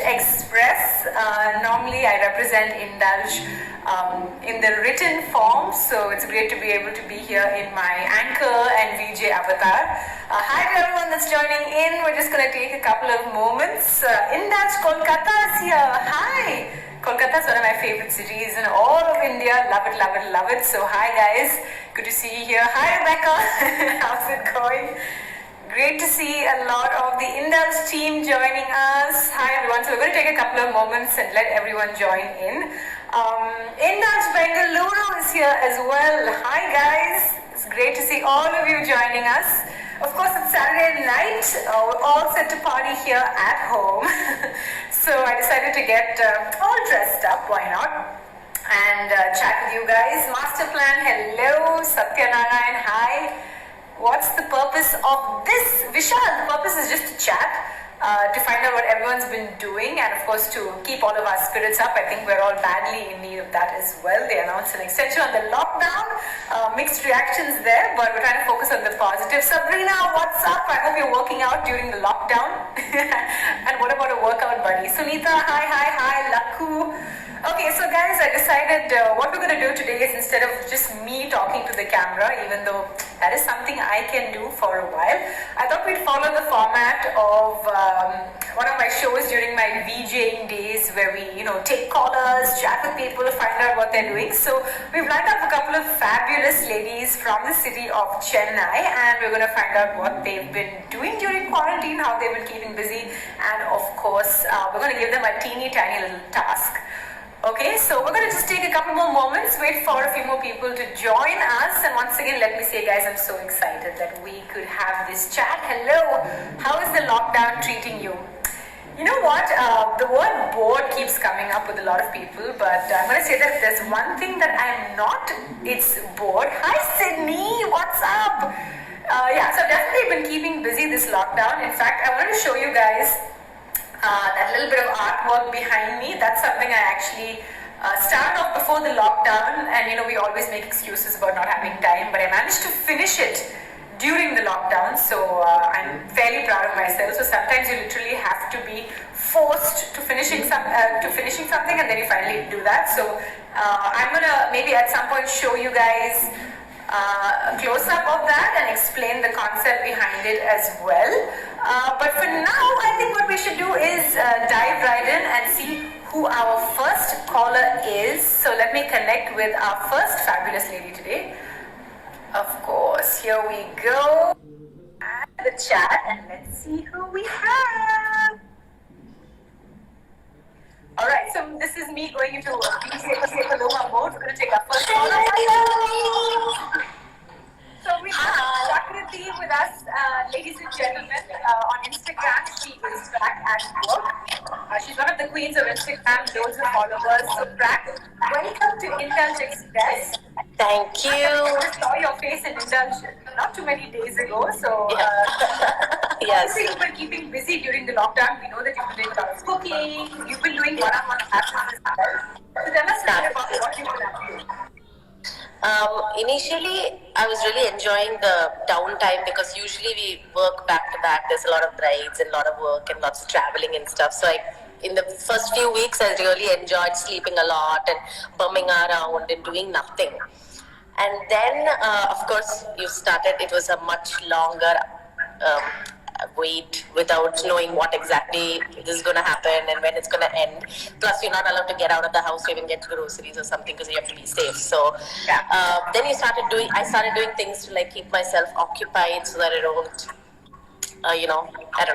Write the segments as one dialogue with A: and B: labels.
A: Express. Normally I represent Indulge in the written form, so it's great to be able to be here in my anchor and VJ avatar. Hi to everyone that's joining in. We're just going to take a couple of moments. Indulge Kolkata is here. Hi! Kolkata is one of my favorite cities in all of India. Love it, love it, love it. So hi guys, good to see you here. Hi Rebecca, how's it going? Great to see a lot of the Indulge team joining us. Hi everyone. So we're going to take a couple of moments and let everyone join in. Indulge Bengaluru is here as well. Hi guys. It's great to see all of you joining us. Of course, it's Saturday night. We're all set to party here at home. So I decided to get all dressed up. Why not? And chat with you guys. Master plan. Hello. Satyanarayan. Hi. What's the purpose of this? Vishal, the purpose is just to chat, to find out what everyone's been doing, and of course to keep all of our spirits up. I think we're all badly in need of that as well. They announced an extension on the lockdown. Mixed reactions there, but we're trying to focus on the positive. Sabrina, what's up? I hope you're working out during the lockdown. And what about a workout buddy? Sunita, hi. Laku. Okay, so guys, I decided what we're going to do today is, instead of just me talking to the camera, even though that is something I can do for a while, I thought we'd follow the format of one of my shows during my VJing days, where we, take callers, chat with people, find out what they're doing. So we've lined up a couple of fabulous ladies from the city of Chennai, and we're going to find out what they've been doing during quarantine, how they've been keeping busy, and of course, we're going to give them a teeny tiny little task. Okay, so we're going to just take a couple more moments, wait for a few more people to join us, and once again, let me say, guys, I'm so excited that we could have this chat. Hello, how is the lockdown treating you? You know what, the word bored keeps coming up with a lot of people, but I'm going to say that if there's one thing that I'm not, it's bored. Hi Sydney, what's up? Yeah, so I've definitely been keeping busy this lockdown. In fact, I want to show you guys that little bit of artwork behind me. That's something I actually started off before the lockdown, and we always make excuses about not having time, but I managed to finish it during the lockdown, so I'm fairly proud of myself. So sometimes you literally have to be forced to finishing something, and then you finally do that. So I'm gonna maybe at some point show you guys a close-up of that and explain the concept behind it as well. But for now, I think what we should do is dive right in and see who our first caller is. So let me connect with our first fabulous lady today. Of course, here we go. Add the chat and let's see who we have. Alright, so this is me going into Paloma mode. We're going to take our first caller. So we have Prakriti with us, ladies and gentlemen, on Instagram. She is back at work. She's one of the queens of Instagram, loads of followers. So Prak, welcome to Indulge Express.
B: Thank you.
A: I just saw your face in Indulge not too many days ago. So
B: yes.
A: Obviously you've been keeping busy during the lockdown. We know that you've been doing a lot of cooking. You've been doing one-on-one classes as well. So tell us a bit about what you've been up to.
B: Initially, I was really enjoying the downtime, because usually we work back to back. There's a lot of brides and a lot of work and lots of traveling and stuff. So in the first few weeks, I really enjoyed sleeping a lot and bumming around and doing nothing. And then, of course, it was a much longer wait without knowing what exactly is going to happen and when it's going to end. Plus, you're not allowed to get out of the house to even get groceries or something, because you have to be safe. So then I started doing things to keep myself occupied, so that I don't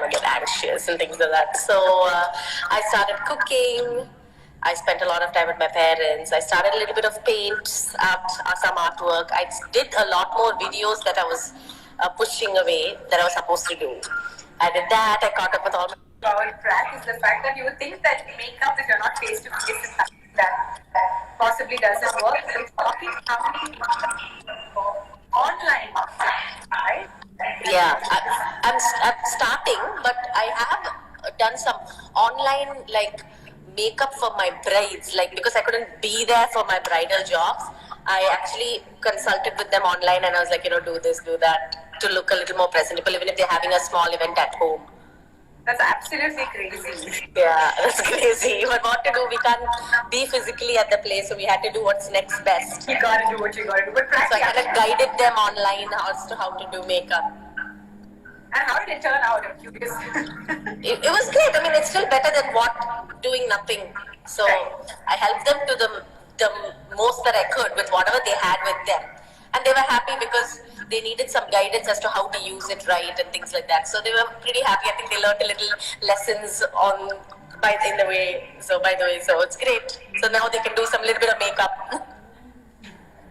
B: get anxious and things like that. So I started cooking. I spent a lot of time with my parents. I started a little bit of paint, some artwork. I did a lot more videos that I was pushing away that I was supposed to do. I did that. I caught up with all my
A: Prak is the fact that you would think that makeup, if you're not face to face, is something that possibly doesn't work. So it's talking online, right?
B: Yeah, I'm starting, but I have done some online makeup for my brides, because I couldn't be there for my bridal jobs. I actually consulted with them online, and I was like, do this, do that, to look a little more presentable, even if they're having a small event at home.
A: That's absolutely crazy.
B: Yeah, that's crazy. But what to do? We can't be physically at the place, so we had to do what's next best.
A: You gotta do what you gotta do. But
B: So I kind of
A: practically,
B: guided them online as to how to do makeup.
A: and how did it turn out? I'm curious.
B: It was great. I mean, it's still better than doing nothing. So I helped them to the most that I could with whatever they had with them, and they were happy because they needed some guidance as to how to use it right and things like that. So they were pretty happy. I think they learned a little lessons in the way. So by the way, so it's great. So now they can do some little bit of makeup.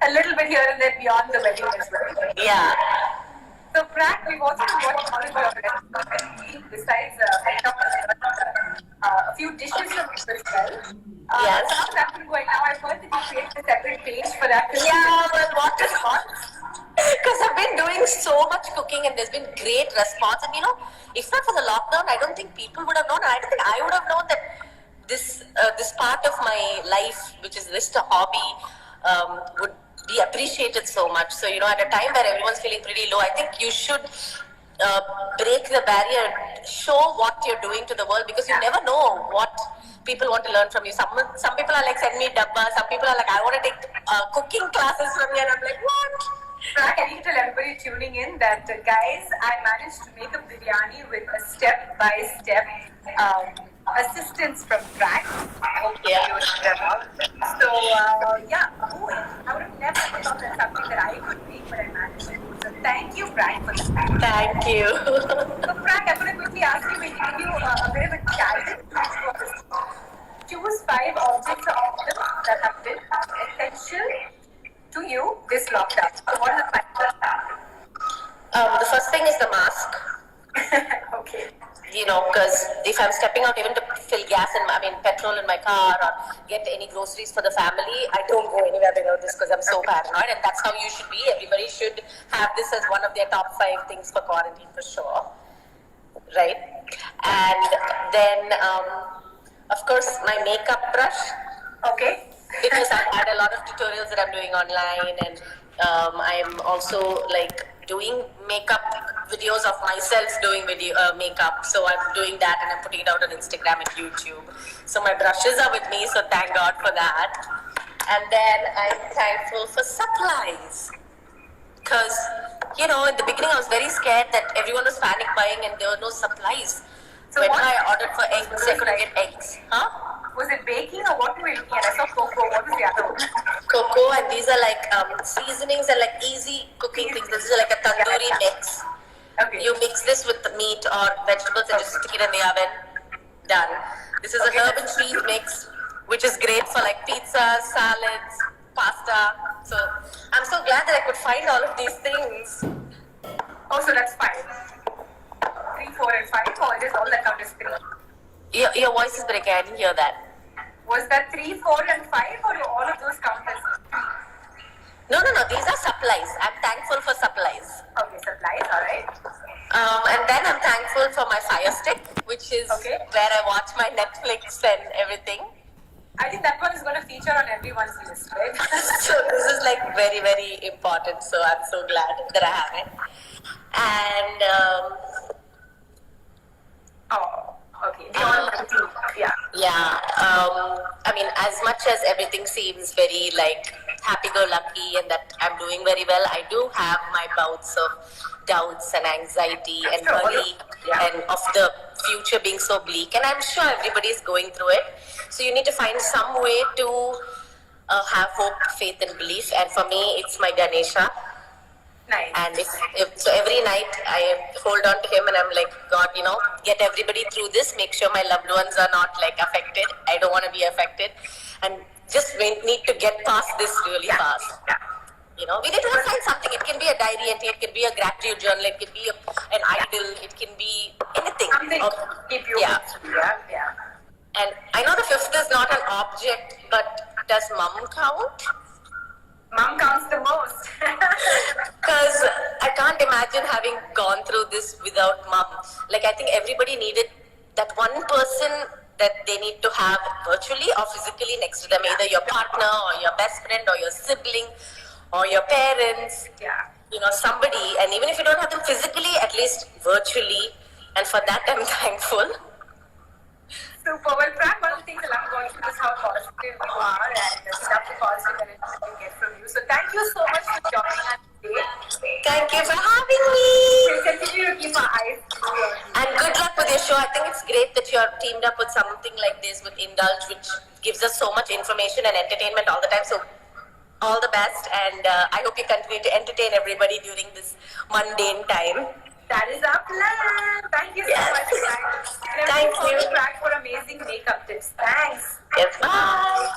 A: A little bit here and there beyond the wedding as well.
B: Yeah.
A: So, Prak, we've also been watching all of your recipes besides a few dishes from you as well.
B: Yes.
A: So how's that been going now? I've heard that you created a separate page for that.
B: Yeah, well, what is hot? Because I've been doing so much cooking and there's been great response. And if not for the lockdown, I don't think people would have known. And I don't think I would have known that this part of my life, which is just a hobby, would be appreciated so much. So, at a time where everyone's feeling pretty low, I think you should break the barrier, show what you're doing to the world, because you never know what people want to learn from you. Some people are like, send me dabba. Some people are like, I want to take cooking classes from you. And I'm like, what?
A: Prak, I need to tell everybody tuning in that, guys, I managed to make a biryani with a step-by-step assistance from Prak. I hope you should them out. So, yeah, I would have never thought that's something that I could make, but I managed to do. So, thank you, Prak, for that.
B: Thank you.
A: So, Prak, I'm going to quickly ask you, maybe give you a bit of a challenge, which was choose 5 objects or items that have been essential to you this lockdown. So, what are the 5?
B: The first thing is the mask.
A: Okay.
B: Because if I'm stepping out even to fill petrol in my car or get any groceries for the family, I don't go anywhere without this because I'm so paranoid, and that's how you should be. Everybody should have this as one of their top 5 things for quarantine for sure, right? And then, of course, my makeup brush.
A: Okay.
B: Because I've had a lot of tutorials that I'm doing online, and I'm also like doing makeup videos of myself doing makeup. So I'm doing that and I'm putting it out on Instagram and YouTube. So my brushes are with me, so thank God for that. And then I'm thankful for supplies. Because, in the beginning I was very scared that everyone was panic buying and there were no supplies. So when I ordered for eggs, I couldn't get eggs. Huh?
A: Was it baking or what were we looking at? I saw cocoa. What was the other one?
B: Cocoa, and these are like seasonings and like easy cooking things. This is like a tandoori mix.
A: Okay.
B: You mix this with the meat or vegetables and just stick it in the oven. Done. This is a herb and cheese mix, which is great for like pizza, salads, pasta. So I'm so glad that I could find all of these things.
A: Oh, so that's 5. 3, 4, and 5, or it is all that count as 3?
B: Your voice is breaking. I didn't hear that.
A: Was that 3, 4, and 5, or do all of those count as 3?
B: No. These are supplies. I'm thankful for supplies.
A: Okay, supplies, alright.
B: And then I'm thankful for my Fire Stick, which is where I watch my Netflix and everything.
A: I think that one is going to feature on everyone's list, right?
B: So this is like very, very important. So I'm so glad that I have it. And
A: okay. Yeah.
B: As much as everything seems very like happy-go-lucky and that I'm doing very well, I do have my bouts of doubts and anxiety and worry and of the future being so bleak. And I'm sure everybody's going through it. So you need to find some way to have hope, faith, and belief. And for me, it's my Ganesha.
A: Nice.
B: And so every night I hold on to him and I'm like, God, get everybody through this. Make sure my loved ones are not like affected. I don't want to be affected. And just need to get past this really fast.
A: Yeah.
B: We need to find something. It can be a diary entry, it can be a gratitude journal, it can be an idol, it can be anything.
A: Something keep you. Yeah.
B: And I know the 5th is not an object, but does mom count?
A: Mom counts the most.
B: Because I can't imagine having gone through this without mom. Like, I think everybody needed that one person that they need to have virtually or physically next to them, either your partner or your best friend or your sibling or your parents.
A: Yeah.
B: Somebody, and even if you don't have them physically, at least virtually, And for that, I'm thankful.
A: Super. Well, Pran, one of the things I love about you is how positive you are, and we love the positive energy that we get from you. So thank you so much for joining us today.
B: Thank you for having me.
A: We'll continue to keep our eyes peeled.
B: And good luck with your show. I think it's great that you're teamed up with something like this with Indulge, which gives us so much information and entertainment all the time. So all the best, and I hope you continue to entertain everybody during this mundane time.
A: That is our plan. Thank you so much, Pran. And
B: Thank
A: everyone
B: you.
A: Pran for amazing makeup tips. Thanks.
B: Yes, bye.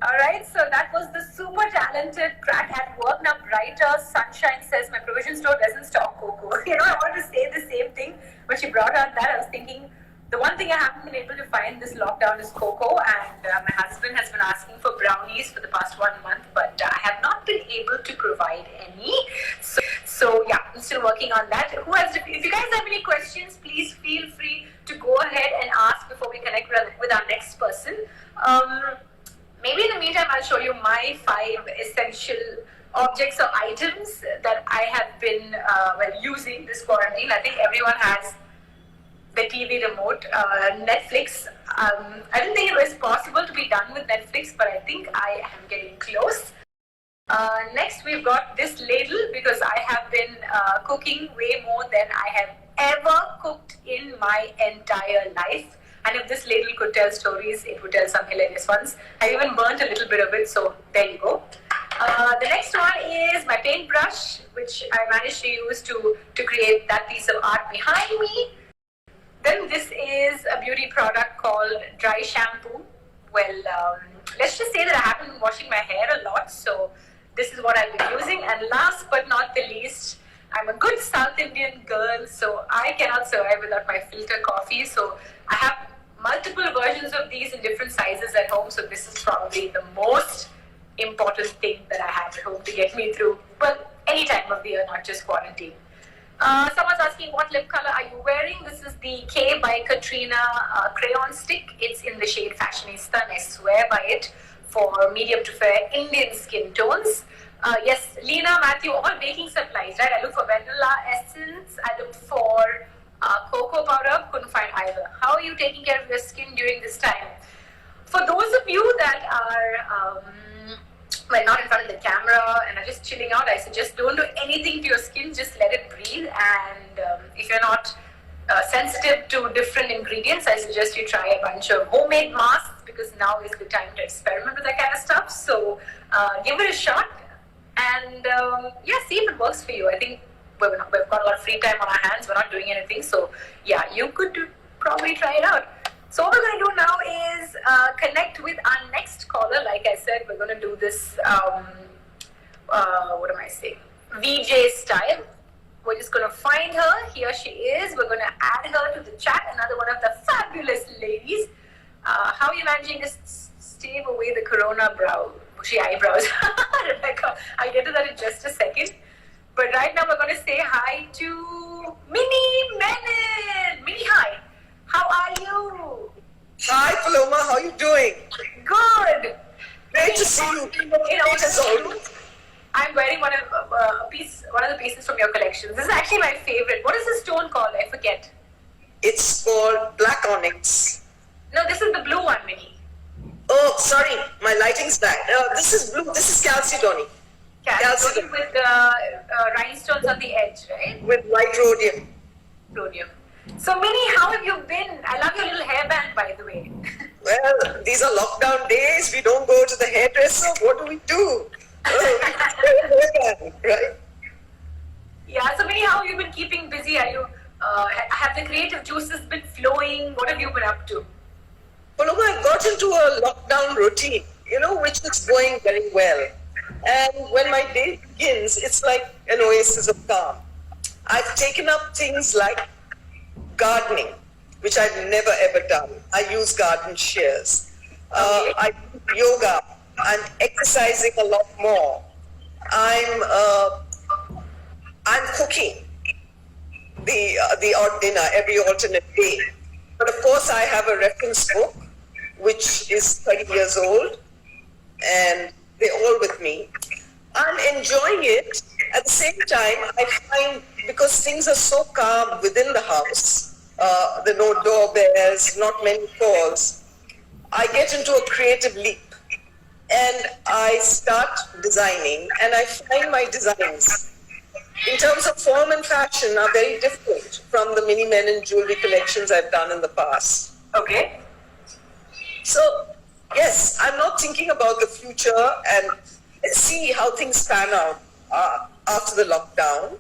A: Alright, so that was the super talented crack at work. Now, brighter Sunshine says, my provision store doesn't stock cocoa. You know, I wanted to say the same thing, but she brought out that. I was thinking, the one thing I haven't been able to find this lockdown is cocoa, and my husband has been asking for brownies for the past 1 month, but I have not been able to provide any. So yeah, I'm still working on that. If you guys have any questions, please feel free to go ahead and ask before we connect with our next person. Maybe in the meantime, I'll show you my 5 essential objects or items that I have been using this quarantine. I think everyone has the TV remote, Netflix. I didn't think it was possible to be done with Netflix, but I think I am getting close. Next, we've got this ladle because I have been cooking way more than I have ever cooked in my entire life. And if this ladle could tell stories, it would tell some hilarious ones. I even burnt a little bit of it, so there you go. The next one is my paintbrush, which I managed to use to create that piece of art behind me. Then this is a beauty product called dry shampoo. Well, let's just say that I haven't been washing my hair a lot, so this is what I've been using. And last but not the least, I'm a good South Indian girl, so I cannot survive without my filter coffee. So I have multiple versions of these in different sizes at home, so this is probably the most important thing that I have at home to get me through, well, any time of the year, not just quarantine. Someone's asking, what lip color are you wearing? This is the K by Katrina crayon stick. It's in the shade Fashionista, and I swear by it for medium to fair Indian skin tones. Yes, Lena, Matthew, all baking supplies, right? I look for vanilla essence. I look for cocoa powder. Couldn't find either. How are you taking care of your skin during this time? For those of you that are not in front of the camera and are just chilling out, I suggest don't do anything to your skin, just let it breathe. And if you're not sensitive to different ingredients, I suggest you try a bunch of homemade masks, because now is the time to experiment with that kind of stuff. So give it a shot and yeah, see if it works for you. I think we've got a lot of free time on our hands, we're not doing anything, so yeah, you could probably try it out. So what we're going to do now is connect with our next caller. Like I said, we're going to do this, what am I saying, VJ style. We're just going to find her. Here she is. We're going to add her to the chat. Another one of the fabulous ladies. How are you managing to stave away the corona bushy eyebrows? Rebecca, I'll get to that in just a second. But right now we're going to say hi to Minnie Menon. Minnie, hi. How are you?
C: Hi, Paloma. How are you doing?
A: Good.
C: Great to see you. As always.
A: I'm wearing one of the pieces from your collection. This is actually my favorite. What is this stone called? I forget.
C: It's called black onyx.
A: No, this is the blue one, Minnie.
C: Oh, sorry. My lighting's bad. This is blue. This is chalcedony.
A: Chalcedony with rhinestones on the edge, right?
C: With white rhodium.
A: Rhodium. So, Minnie, how have you been? I love your little hairband, by the way.
C: Well, these are lockdown days. We don't go to the hairdresser. What do we do? Right?
A: Yeah, so Minnie, how have you been keeping busy? Are you have the creative juices been flowing? What have you been up to?
C: Paloma, I got into a lockdown routine, which is going very well. And when my day begins, it's like an oasis of calm. I've taken up things like gardening, which I've never ever done. I use garden shears. I do yoga. I'm exercising a lot more. I'm cooking the odd dinner every alternate day. But of course, I have a reference book, which is 30 years old, and they're all with me. I'm enjoying it. At the same time, I find, because things are so calm within the house, the no doorbells, not many calls, I get into a creative leap and I start designing, and I find my designs in terms of form and fashion are very different from the mini men and jewelry collections I've done in the past.
A: Okay.
C: So, yes, I'm not thinking about the future and see how things pan out after the lockdown.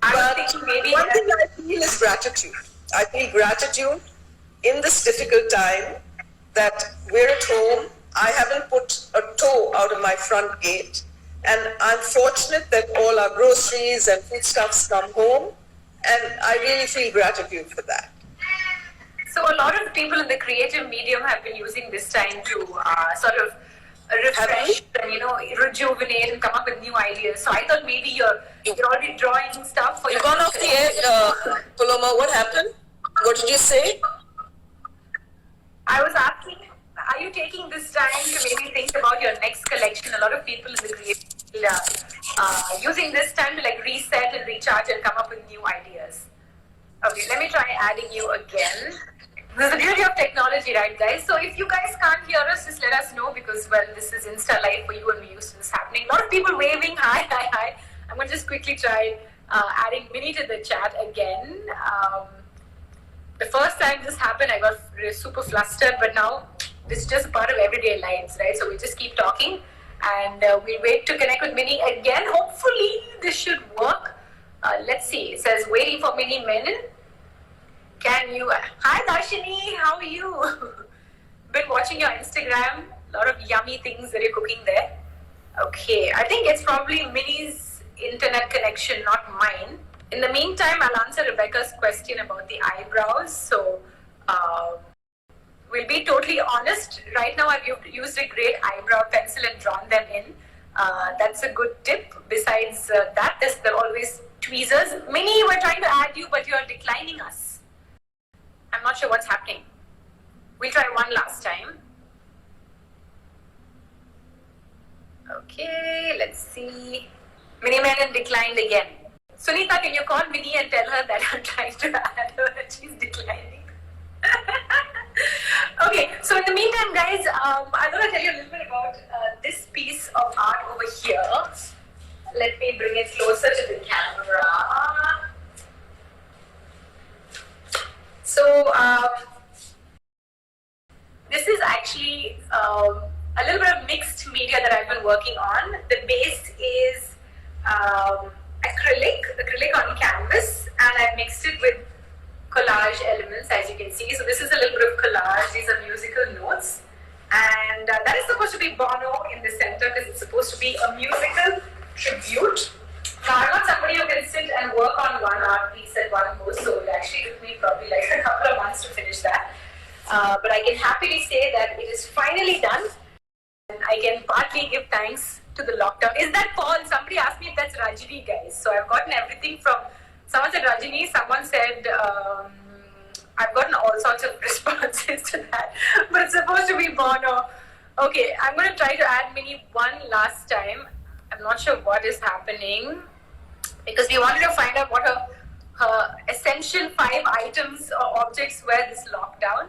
A: I was
C: But
A: thinking maybe
C: one thing I feel is gratitude. I feel gratitude in this difficult time that we're at home. I haven't put a toe out of my front gate. And I'm fortunate that all our groceries and foodstuffs come home. And I really feel gratitude for that.
A: So a lot of people in the creative medium have been using this time to sort of refresh and rejuvenate and come up with new ideas. So I thought maybe you're already drawing stuff for
C: You've gone off the air, Paloma. What happened? What did you say?
A: I was asking, are you taking this time to maybe think about your next collection? A lot of people in the creative using this time to like reset and recharge and come up with new ideas. Okay, let me try adding you again. This is the beauty of technology, right, guys? So if you guys can't hear us, just let us know because, well, this is Insta Live for you and we're used to this happening. A lot of people waving, hi, hi, hi. I'm going to just quickly try adding Minnie to the chat again. The first time this happened, I got super flustered, but now this is just part of everyday lives, right? So we just keep talking and we'll wait to connect with Minnie again. Hopefully this should work. Let's see. It says waiting for Minnie Menon. Can you? Hi Darshini, how are you? Been watching your Instagram. A lot of yummy things that you're cooking there. Okay, I think it's probably Minnie's internet connection, not mine. In the meantime, I'll answer Rebecca's question about the eyebrows. So we'll be totally honest. Right now, I've used a great eyebrow pencil and drawn them in. That's a good tip. Besides that, there are always tweezers. Minnie, we're trying to add you, but you're declining us. I'm not sure what's happening. We'll try one last time. Okay, let's see. Minnie Menon declined again. Sunita, can you call Minnie and tell her that I'm trying to add her and she's declining? Okay, so in the meantime, guys, I'm going to tell you a little bit about this piece of art over here. Let me bring it closer to the camera. So, this is actually a little bit of mixed media that I've been working on. The base is acrylic on canvas, and I've mixed it with collage elements, as you can see. So this is a little bit of collage. These are musical notes, and that is supposed to be Bono in the center because it's supposed to be a musical tribute. Now, I'm not somebody who can sit and work on one art piece at one go, so it actually took me probably like a couple of months to finish that. But I can happily say that it is finally done, and I can partly give thanks to the lockdown. Is that Paul? Somebody asked me if that's Rajini, guys. So I've gotten everything from, someone said Rajini, someone said, I've gotten all sorts of responses to that, but it's supposed to be Bono. Okay, I'm going to try to add Minnie one last time. I'm not sure what is happening because we wanted to find out what her essential 5 items or objects were this lockdown.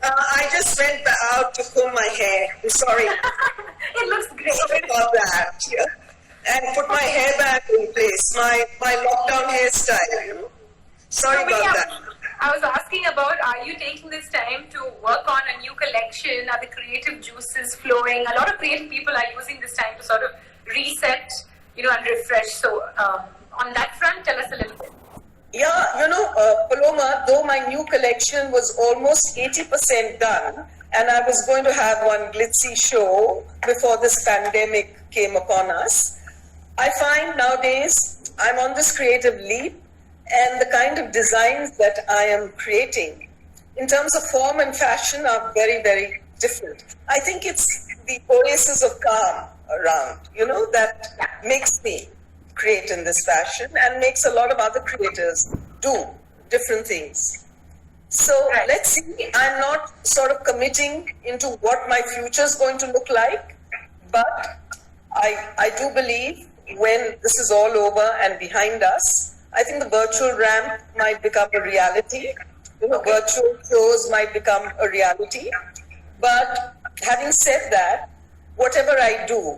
C: I just went out to comb my hair. I'm sorry.
A: It looks great.
C: Sorry about that. Yeah. And put my hair back in place. My lockdown hairstyle. Sorry about that.
A: I was asking about, are you taking this time to work on a new collection? Are the creative juices flowing? A lot of creative people are using this time to sort of reset, and refresh. So on that front, tell us a little bit.
C: Yeah, Paloma, though my new collection was almost 80% done, and I was going to have one glitzy show before this pandemic came upon us, I find nowadays I'm on this creative leap, and the kind of designs that I am creating in terms of form and fashion are very, very different. I think it's the oasis of calm around, that makes me create in this fashion and makes a lot of other creators do different things. So let's see, I'm not sort of committing into what my future is going to look like, but I do believe when this is all over and behind us, I think the virtual ramp might become a reality. Virtual shows might become a reality. But having said that, whatever I do,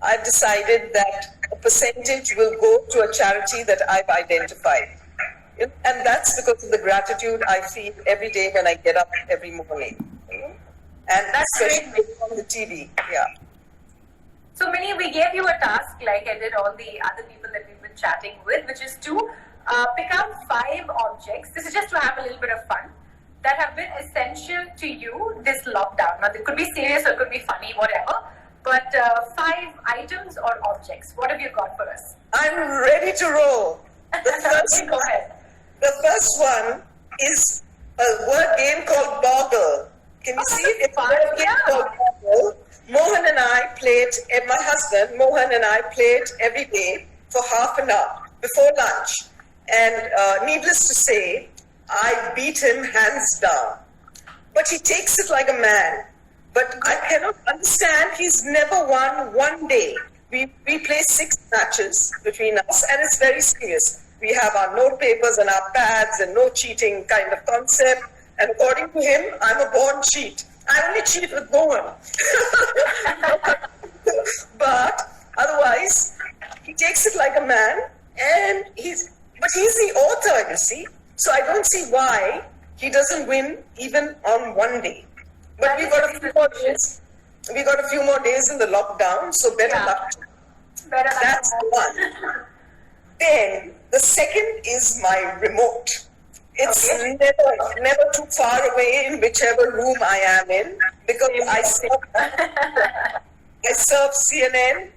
C: I've decided that a percentage will go to a charity that I've identified. And that's because of the gratitude I feel every day when I get up every morning. And
A: That's
C: especially on the TV. Yeah.
A: So, Minnie, we gave you a task, like I did all the other people that we've been chatting with, which is to pick out 5 objects. This is just to have a little bit of fun, that have been essential to you this lockdown. Now, it could be serious or it could be funny, whatever. But 5 items or objects. What have you got for us?
C: I'm ready to roll.
A: Go ahead.
C: The first one is a word game called Boggle. Can you see it? It's a word game called Boggle. Mohan and I played, and my husband, Mohan and I played every day for half an hour before lunch. And needless to say, I beat him hands down. But he takes it like a man. But I cannot understand, he's never won one day. We play 6 matches between us, and it's very serious. We have our note papers and our pads and no cheating kind of concept. And according to him, I'm a born cheat. I only cheat with Mohan. But otherwise, he takes it like a man, and he's the author, you see. So I don't see why he doesn't win even on one day. But we got a few more days. We got a few more days in the lockdown, so better luck. That's one. Then the second is my remote. It's never too far away in whichever room I am in, because I serve CNN,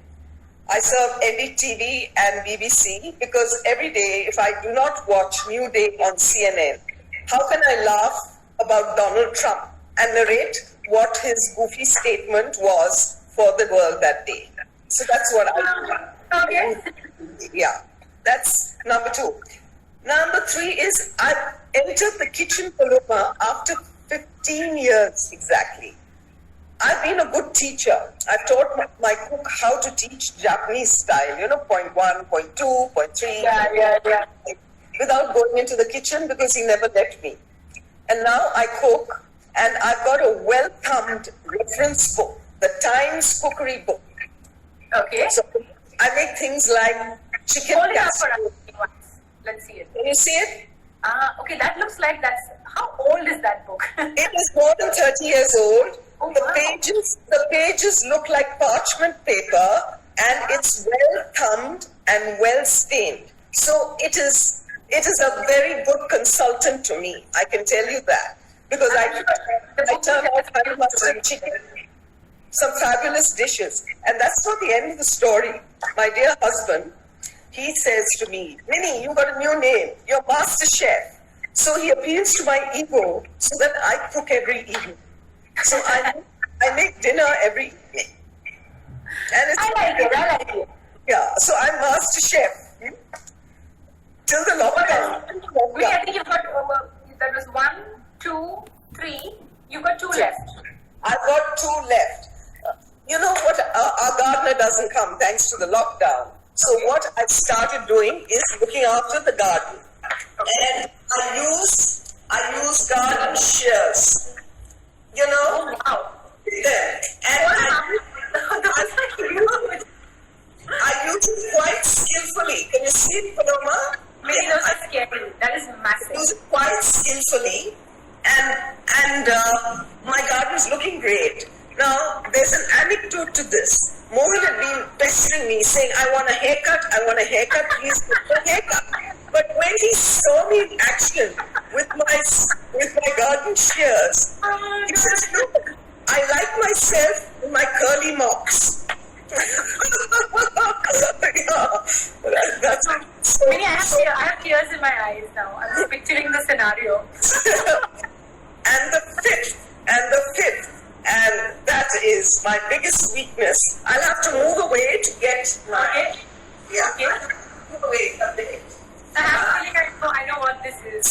C: I serve NDTV and BBC, because every day if I do not watch New Day on CNN, how can I laugh about Donald Trump and narrate what his goofy statement was for the world that day? So that's what I do.
A: Okay.
C: Yeah, that's number 2. Number 3 is I've entered the kitchen, Paloma, after 15 years exactly. I've been a good teacher. I've taught my cook how to teach Japanese style, point 1, point 2, point 3.
A: Yeah.
C: Without going into the kitchen because he never let me. And now I cook, and I've got a well-thumbed reference book, the Times Cookery book.
A: Okay.
C: So I make things like chicken
A: Hold it up
C: casserole.
A: for us. Let's see it.
C: Can you see it?
A: Okay, that looks like how old is that book?
C: It is more than 30 years old.
A: Oh,
C: the
A: wow.
C: pages look like parchment paper, and it's well thumbed and well stained. So it is a very good consultant to me. I can tell you that, because I turn out honey mustard chicken, some fabulous dishes, and that's not the end of the story. My dear husband, he says to me, "Minnie, you got a new name. You're master chef." So he appeals to my ego so that I cook every evening. So I make dinner every evening. And
A: I like it.
C: Yeah, so I'm master chef. Till the lockdown.
A: Wait, I think you've got, that was 1, 2, 3. You've got 2 left.
C: I've got 2 left. You know what? Our gardener doesn't come thanks to the lockdown. So what I've started doing is looking after the garden. And I use garden shears.
A: Oh, wow.
C: There. And I use it quite skillfully. Can you see it, Paloma?
A: Maybe those are scary. That is massive.
C: Use it quite skillfully, and my garden is looking great. Now, there's an anecdote to this. Mohan had been pestering me, saying, "I want a haircut, please give me a haircut." But when he saw me in action with my garden shears, he says, "Look, I like myself in my curly mocks."
A: Minnie, I have tears in my eyes now. I'm just picturing the scenario.
C: And the fifth, and that is my biggest weakness. I'll have to move away to get my. Yeah.
A: Okay.
C: Move away a bit.
A: I have a feeling I know what this is.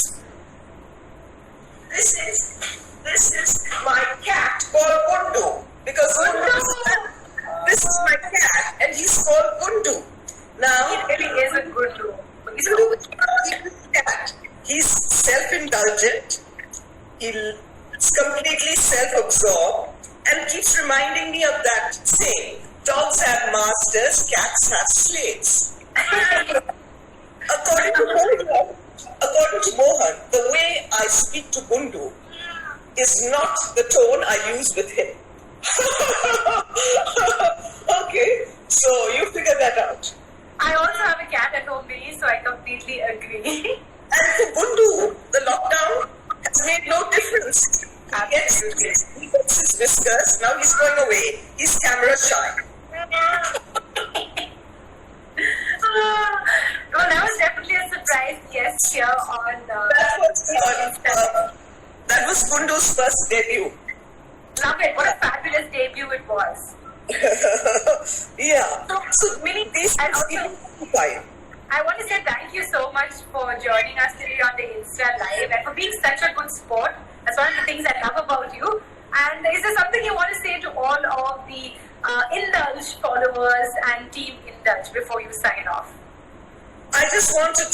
C: This is my cat called Gundu, because this is my cat and he's called Gundu. Now
A: He really is a good room.
C: Gundu indulgent. He's completely self-absorbed and keeps reminding me of that saying, dogs have masters, cats have slaves. According to Mohan, the way I speak to Bundu is not the tone I use with him. Okay, so you figure that out.
A: I also have a cat at home, Billy, so I completely agree.
C: And for Bundu, the lockdown has made no difference. He gets his whiskers, now he's going away. He's camera shy.
A: Well, that was definitely a surprise guest here on
C: That was Bundu's first debut.
A: Love it. What a fabulous debut it was.
C: Yeah. So
A: Minnie,
C: these
A: and also,
C: fine.
A: I want to say thank you so much for joining us today on the Insta Live and for being such a good sport. That's one of the things I love about you. And is there something you want to say to all of the Indulge followers and Team Indulge before you sign off?
C: I just want to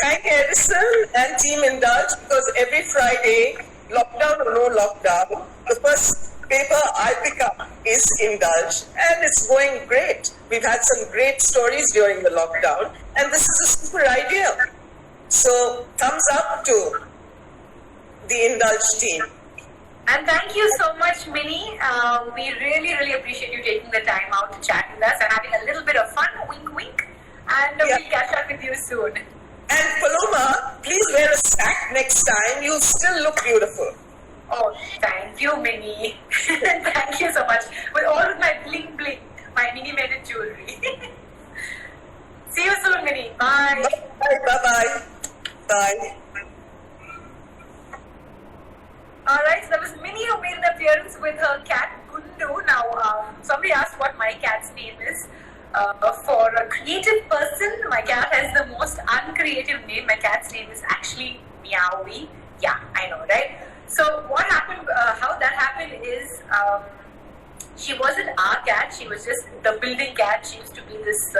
C: thank Edison and Team Indulge because every Friday, lockdown or no lockdown, the first paper I pick up is Indulge, and it's going great. We've had some great stories during the lockdown, and this is a super idea. So, thumbs up to the Indulge team.
A: And thank you so much, Minnie. We really, really appreciate you taking the time out to chat with us and having a little bit of fun. Wink, wink. And we'll catch up with you soon.
C: And Paloma, please wear a sack next time. You'll still look beautiful.
A: Oh, thank you, Minnie. Thank you so much. With all of my bling bling, my mini-mated jewelry. See you soon, Minnie. Bye.
C: Bye. Bye-bye. Bye.
A: Alright, so that was Minnie who made an appearance with her cat, Gundu. Now, somebody asked what my cat's name is. For a creative person, my cat has the most uncreative name. My cat's name is actually Meowie. Yeah, I know, right? So what happened, how that happened is, she wasn't our cat, she was just the building cat. She used to be this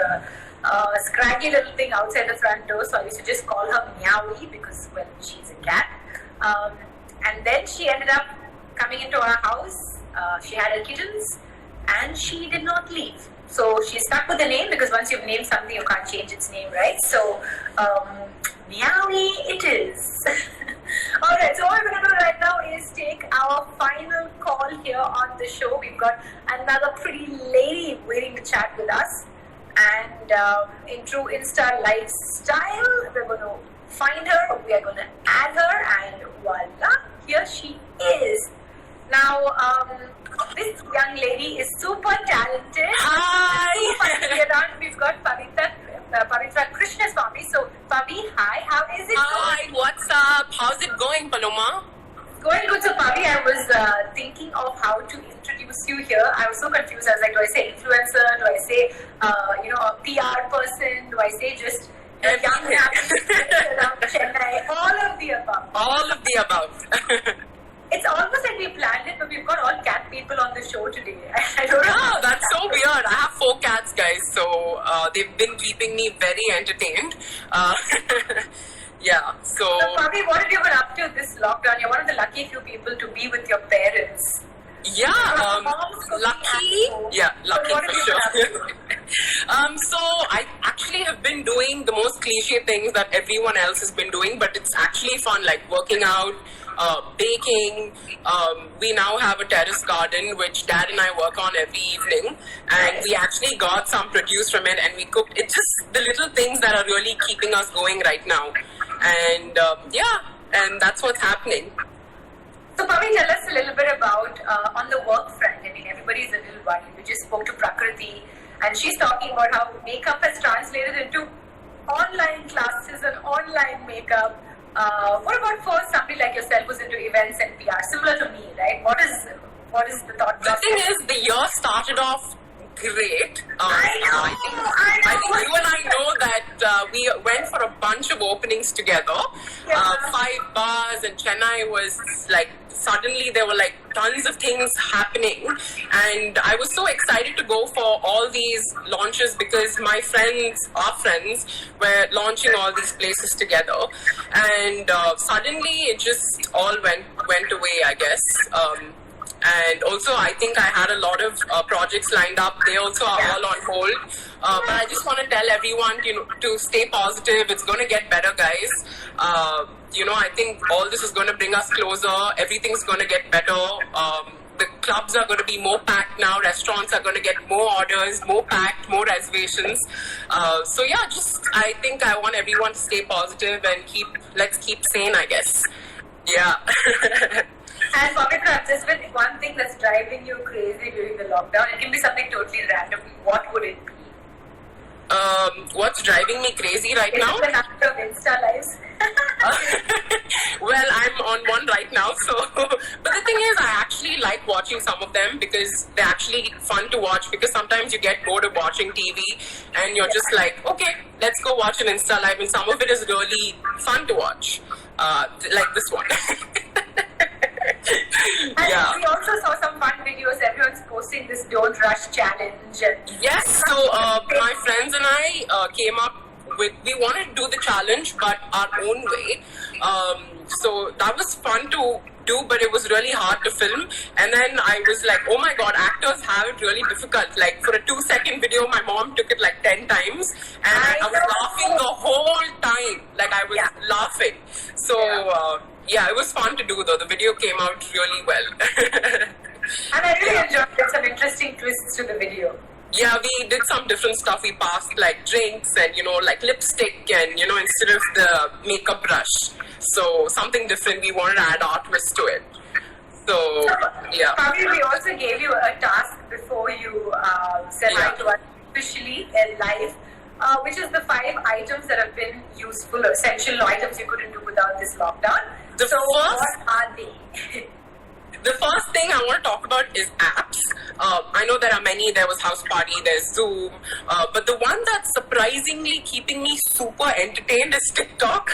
A: scraggy little thing outside the front door, so I used to just call her Meowie because, well, she's a cat. And then she ended up coming into our house, she had her kittens, and she did not leave. So she stuck with the name because once you've named something, you can't change its name, right? So, Meowie it is. Alright, so what we're going to do right now is take our final call here on the show. We've got another pretty lady waiting to chat with us. And in true Insta lifestyle, we're going to find her, we are going to add her, and voila, here she is. Now, this young lady is super talented. Hi! We've got Pavitra Krishnaswamy. So, Pavi, hi, how is it going?
D: Hi, what's up? How's it going, Paloma?
A: It's going good. So, Pavi, I was thinking of how to introduce you here. I was so confused. I was like, do I say influencer? Do I say, a PR person? Do I say just a young happy around Chennai? All of the above.
D: All of the above.
A: It's almost like we planned it, but we've got all cat people on the show today. I don't know.
D: Yeah, that's so weird. I have 4 cats, guys, so they've been keeping me very entertained. Yeah, so...
A: So, Pavi, what have you been up to this lockdown? You're one of the lucky few people to be with your parents.
D: Yeah, lucky. Yeah, lucky for sure. So I actually have been doing the most cliche things that everyone else has been doing, but it's actually fun, like working out, baking. We now have a terrace garden, which Dad and I work on every evening, and we actually got some produce from it, and we cooked. It's just the little things that are really keeping us going right now, and and that's what's happening.
A: So, Pavi, tell us a little bit about on the work front. I mean, everybody's a little worried. We just spoke to Prakriti, and she's talking about how makeup has translated into online classes and online makeup. What about for somebody like yourself who's into events and PR, similar to me, right? What is the thought process?
D: The thing is, the year started off great.
A: I know.
D: I think you and I know that we went for a bunch of openings together.
A: Yeah.
D: 5 bars, and Chennai was like, suddenly there were like tons of things happening, and I was so excited to go for all these launches because my our friends, were launching all these places together, and suddenly it just all went away, I guess. And also, I think I had a lot of projects lined up. They also are all on hold. But I just want to tell everyone, to stay positive. It's going to get better, guys. I think all this is going to bring us closer. Everything's going to get better. The clubs are going to be more packed now. Restaurants are going to get more orders, more packed, more reservations. So yeah, I think I want everyone to stay positive and let's keep sane, I guess. Yeah.
A: And Pavitra, there's been one thing that's driving you crazy during the lockdown. It can be something totally random. What would it be?
D: What's driving me crazy right now?
A: Is it the number of Insta lives?
D: Well, I'm on one right now, so. But the thing is, I actually like watching some of them because they're actually fun to watch. Because sometimes you get bored of watching TV and you're just like, okay, let's go watch an Insta live, and some of it is really fun to watch, like this one.
A: And we also saw some fun videos. Everyone's posting this Don't Rush challenge.
D: Yes, so my friends and I came up with, we wanted to do the challenge, but our own way. So that was fun to do, but it was really hard to film. And then I was like, oh my god, actors have it really difficult. Like for a 2-second video, my mom took it like 10 times, and I was laughing the whole time. Like I was laughing. So yeah, it was fun to do though. The video came out really well.
A: And I really enjoyed it. Some interesting twists to the video.
D: Yeah, we did some different stuff. We passed like drinks and, like lipstick and, instead of the makeup brush. So something different. We wanted to add our twist to it. So, yeah.
A: Probably we also gave you a task before you said hi to us officially in live, which is the 5 items that have been useful or essential items you couldn't do without this lockdown. What are they?
D: The first thing I want to talk about is apps. I know there are many. There was House Party, there's Zoom. But the one that's surprisingly keeping me super entertained is TikTok.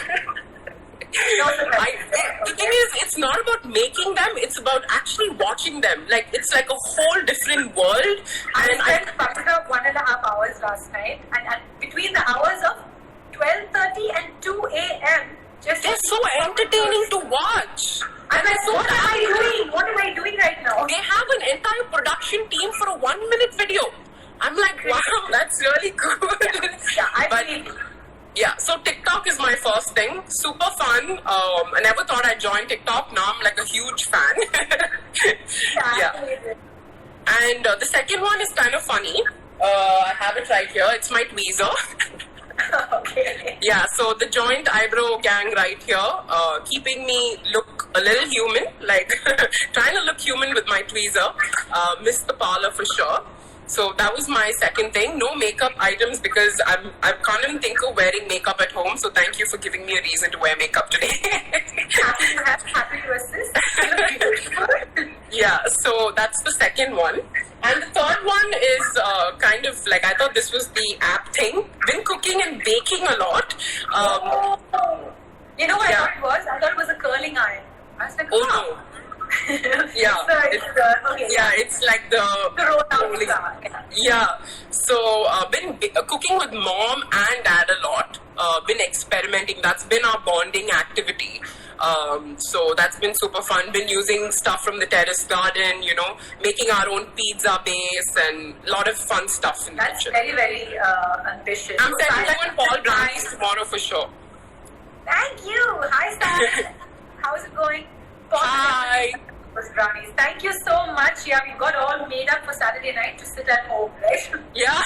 D: The thing is, it's not about making them, it's about actually watching them. Like, it's like a whole different world.
A: And I spent 1.5 hours last night. And between the hours of 12:30 and 2 a.m.,
D: they're so entertaining to watch.
A: I'm like, what am I doing? What am I doing right now?
D: They have an entire production team for a 1-minute video. I'm like, wow, that's really good.
A: Yeah, I believe it.
D: Yeah, so TikTok is my first thing. Super fun. I never thought I'd join TikTok. Now I'm like a huge fan. Yeah. And the second one is kind of funny. I have it right here. It's my tweezer.
A: Okay.
D: Yeah, so the joint eyebrow gang right here, keeping me look a little human, like trying to look human with my tweezer. Miss the parlor for sure. So that was my second thing. No makeup items because I can't even think of wearing makeup at home. So thank you for giving me a reason to wear makeup today.
A: Happy to assist.
D: Yeah, so that's the second one. And the third one is kind of like, I thought this was the app thing. Been cooking and baking a lot.
A: You know what I thought it was? I thought it was a curling iron. I was like,
D: oh no. Yeah, it's like the yeah. So been cooking with mom and dad a lot. Been experimenting. That's been our bonding activity. So that's been super fun. Been using stuff from the terrace garden, making our own pizza base and a lot of fun stuff in the kitchen.
A: That's very, very ambitious.
D: I'm sending you and Paul brownies tomorrow for sure.
A: Thank you. Hi, Stan. How's it going?
D: Hi.
A: Brownies. Thank you so much. Yeah, we got all made up for Saturday night to sit at home, right?
D: Yeah.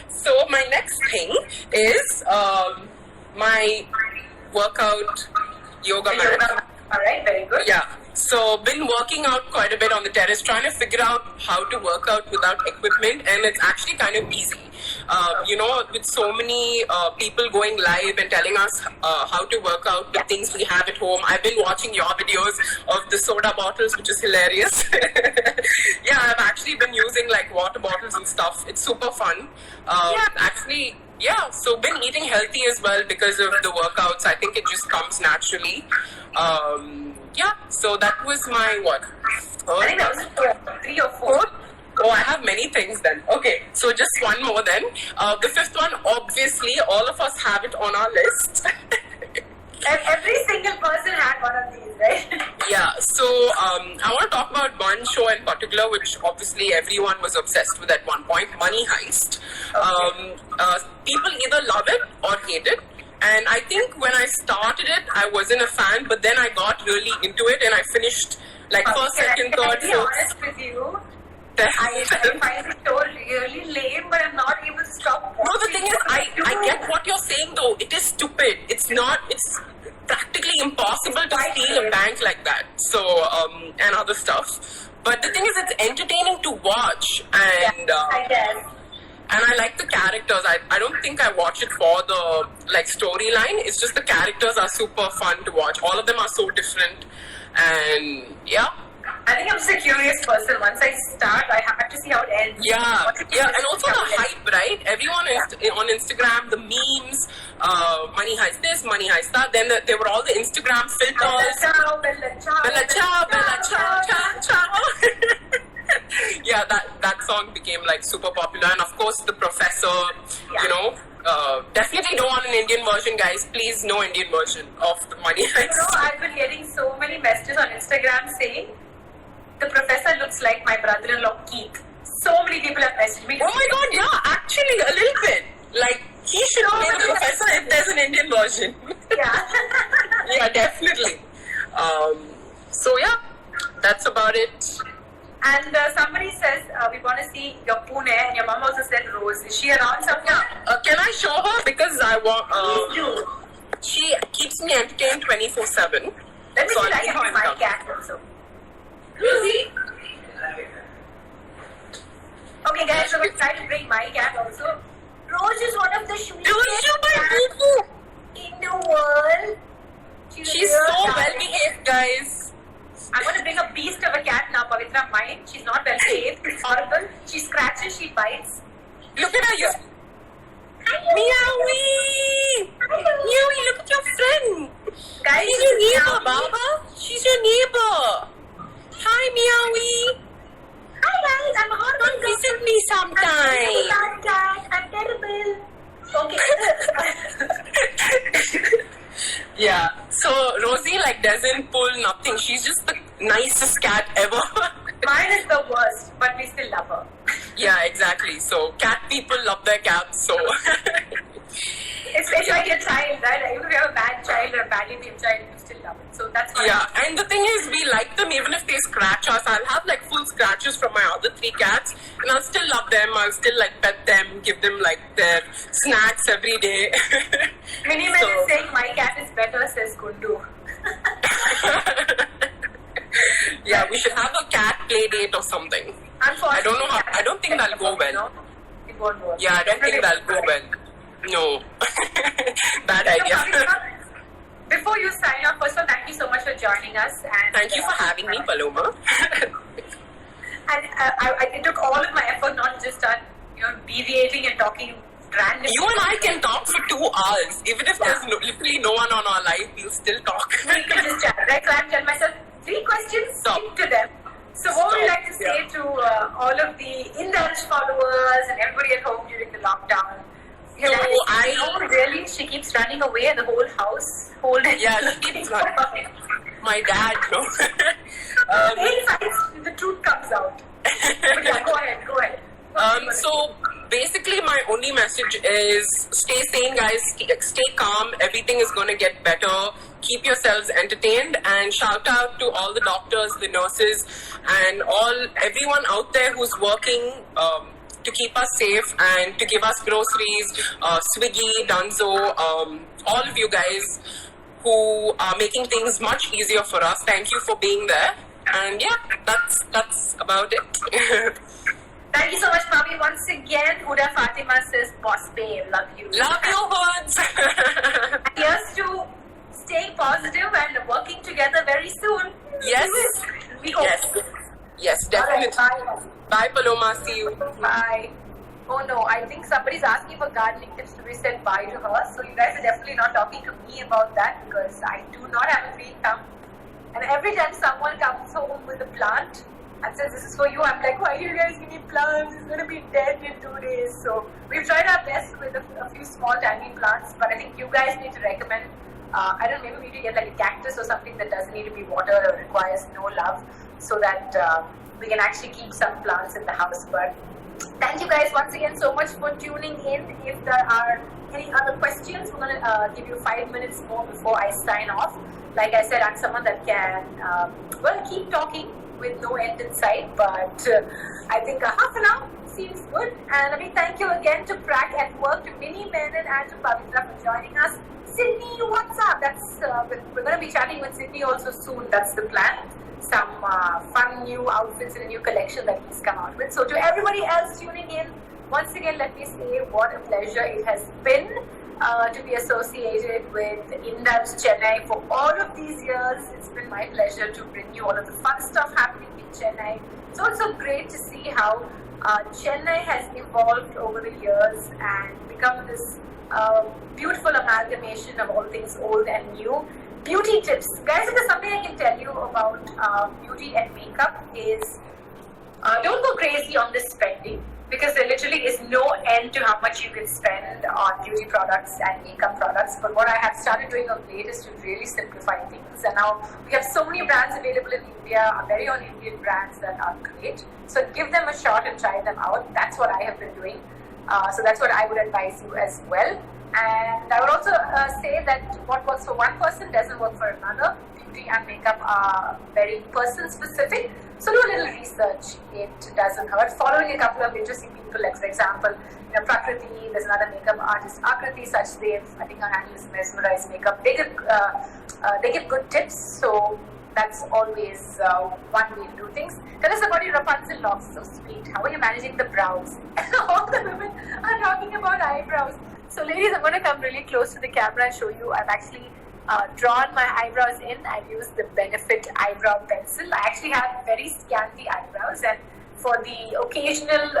D: So my next thing is my workout yoga mat.
A: All right, very good.
D: Yeah. So been working out quite a bit on the terrace, trying to figure out how to work out without equipment, and it's actually kind of easy. With so many people going live and telling us how to work out with things we have at home. I've been watching your videos of the soda bottles, which is hilarious. Yeah, I've actually been using like water bottles and stuff. It's super fun. Actually, yeah, so been eating healthy as well because of the workouts. I think it just comes naturally. Yeah, so that was my what?
A: I think that was 3 or 4.
D: Oh, I have many things then. Okay, so just one more then. The fifth one, obviously, all of us have it on our list.
A: Every single person had one of these, right?
D: Yeah, so I want to talk about one show in particular, which obviously everyone was obsessed with at one point, Money Heist. People either love it or hate it. And I think when I started it, I wasn't a fan, but then I got really into it and I finished like first, second, third,
A: Can I be
D: fourth.
A: honest with you? I find the show really lame, but I'm not able to stop watching.
D: No, the thing is, I get what you're saying though. It is stupid. It's practically impossible to steal a bank like that. So, and other stuff. But the thing is, it's entertaining to watch. And
A: I guess.
D: and I like the characters. I don't think I watch it for the like storyline. It's just the characters are super fun to watch. All of them are so different. And yeah.
A: I think I'm just a curious person. Once I start, I have to see how it ends.
D: Yeah, and also the hype, right? Everyone is on Instagram, the memes, Money Heist this, Money Heist that. Then there were all the Instagram filters. Bella ciao, Bella ciao, ciao, ciao. Yeah, that song became like super popular, and of course the professor, you know. Definitely don't want an Indian version, guys. Please, no Indian version of the Money Heist.
A: You know, I've been getting so many messages on Instagram saying the professor looks like my brother-in-law Keith. So many people have messaged me.
D: Oh my god, yeah, actually a little bit. Like, he should play the professor if there's an Indian version.
A: Yeah.
D: Yeah, definitely. So yeah, that's about it.
A: And somebody says, we want to see your Pune, and your mom also said Rose. Is she around somewhere?
D: Can I show her? Because I want...
A: Please do.
D: She keeps me entertained 24/7.
A: Let me see if I can hold my cat also. Lucy? Okay guys, so we're trying to bring my cat also. Rose is one of the sweetest cats in the world.
D: She's so well behaved, guys.
A: I'm going to bring a beast of a cat now, Pavitra. Mine. She's not well behaved. It's horrible. She scratches, she bites.
D: Look at her. Meowie! Meowie, look at your friend.
A: Guys,
D: She's your neighbor, Baba. She's your neighbor. Hi, Meowie.
A: Hi guys, I'm a horrible
D: Come visit me sometime.
A: I'm terrible. Okay.
D: Yeah. So Rosie like doesn't pull nothing. She's just the nicest cat ever.
A: Mine is the worst, but we still love her.
D: Yeah, exactly. So cat people love their cats. So
A: It's like a child, right? Even if you have a bad child or a badly named child, you still love it. So that's why.
D: yeah. And the thing is, we like them even if they scratch us. I'll have like full scratches from my other 3 cats, and I'll still love them. I'll still like pet them, give them like their snacks every day.
A: Miniman is saying my cat is better, says Gundu.
D: Yeah, we should have a cat play date or something. I don't know how. I don't think that'll go well.
A: It won't work.
D: Yeah, I don't think that'll go well. No. Bad idea.
A: Before you sign off, first of all, thank you so much for joining us. And
D: Thank you for having me, Paloma.
A: And it took all of my effort, not just on deviating and talking random.
D: You and I can talk for 2 hours. Even if there's literally no one on our live, we'll still talk.
A: We can just chat, right? So I'm telling myself 3 questions, stick to them. So what would you like to say to all of the Indulge followers and everybody at home during the lockdown? Really, she keeps running away and the whole house holding.
D: Yeah, she keeps running. My dad, no.
A: The truth comes out. But yeah, go ahead.
D: So basically my only message is stay sane, guys, stay calm, everything is going to get better, keep yourselves entertained, and shout out to all the doctors, the nurses, and everyone out there who's working to keep us safe and to give us groceries, Swiggy, Dunzo, all of you guys who are making things much easier for us. Thank you for being there. And yeah, that's about it.
A: Thank you so much, Mami. Once again, Huda Fatima says, Boss Babe, love you.
D: Love you, hoods.
A: Here's to staying positive and working together very soon.
D: Yes.
A: We hope.
D: Yes, definitely.
A: Right,
D: bye, Paloma. See you.
A: Bye. Oh no, I think somebody's asking for gardening tips to be said bye to her. So you guys are definitely not talking to me about that because I do not have a green thumb. And every time someone comes home with a plant, And since this is for you, I'm like, why do you guys give me plants? It's going to be dead in 2 days. So we've tried our best with a few small tiny plants, but I think you guys need to recommend, I don't know, maybe we need to get like a cactus or something that doesn't need to be watered or requires no love, so that we can actually keep some plants in the house. But thank you guys once again so much for tuning in. If there are any other questions, we're going to give you 5 minutes more before I sign off. Like I said, I'm someone that can, keep talking with no end in sight, but I think a half an hour seems good. And a big thank you again to Prack at Work, to Minnie Menon, and to Pavitra for joining us. Sydney, what's up? That's we're going to be chatting with Sydney also soon. That's the plan. Some fun new outfits in a new collection that he's come out with. So to everybody else tuning in, once again, let me say what a pleasure it has been to be associated with Indulge Chennai for all of these years. It's been my pleasure to bring you all of the fun stuff happening in Chennai. It's also great to see how Chennai has evolved over the years and become this beautiful amalgamation of all things old and new. Beauty tips. Guys, if there's something I can tell you about beauty and makeup is don't go crazy on this spending, because there literally is no end to how much you can spend on beauty products and makeup products. But what I have started doing of late is to really simplify things. And now we have so many brands available in India, our very own Indian brands that are great. So give them a shot and try them out. That's what I have been doing. So that's what I would advise you as well. And I would also say that what works for one person doesn't work for another. Beauty and makeup are very person specific. So do a little research. It doesn't hurt. Following a couple of interesting people, like for example, Prakriti, there's another makeup artist, Akriti Sachdev, I think her handle is Mesmerize Makeup. They give good tips. So that's always one way to do things. Tell us about your Rapunzel locks. So sweet. How are you managing the brows? All the women are talking about eyebrows. So ladies, I'm going to come really close to the camera and show you. I've actually drawn my eyebrows in. I've used the Benefit eyebrow pencil. I actually have very scanty eyebrows, and for the occasional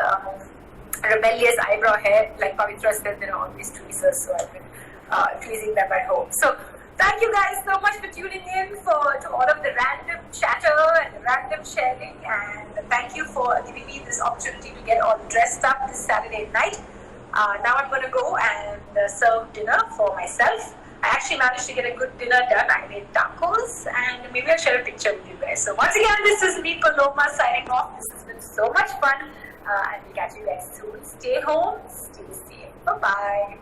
A: rebellious eyebrow hair, like Pavitra said, there are always tweezers, so I've been tweezing them at home. So thank you guys so much for tuning in to all of the random chatter and the random sharing, and thank you for giving me this opportunity to get all dressed up this Saturday night. Now I'm going to go and serve dinner for myself. I actually managed to get a good dinner done. I made tacos, and maybe I'll share a picture with you guys. So once again, this is me, Paloma, signing off. This has been so much fun, and we'll catch you guys soon. Stay home, stay safe. Bye-bye.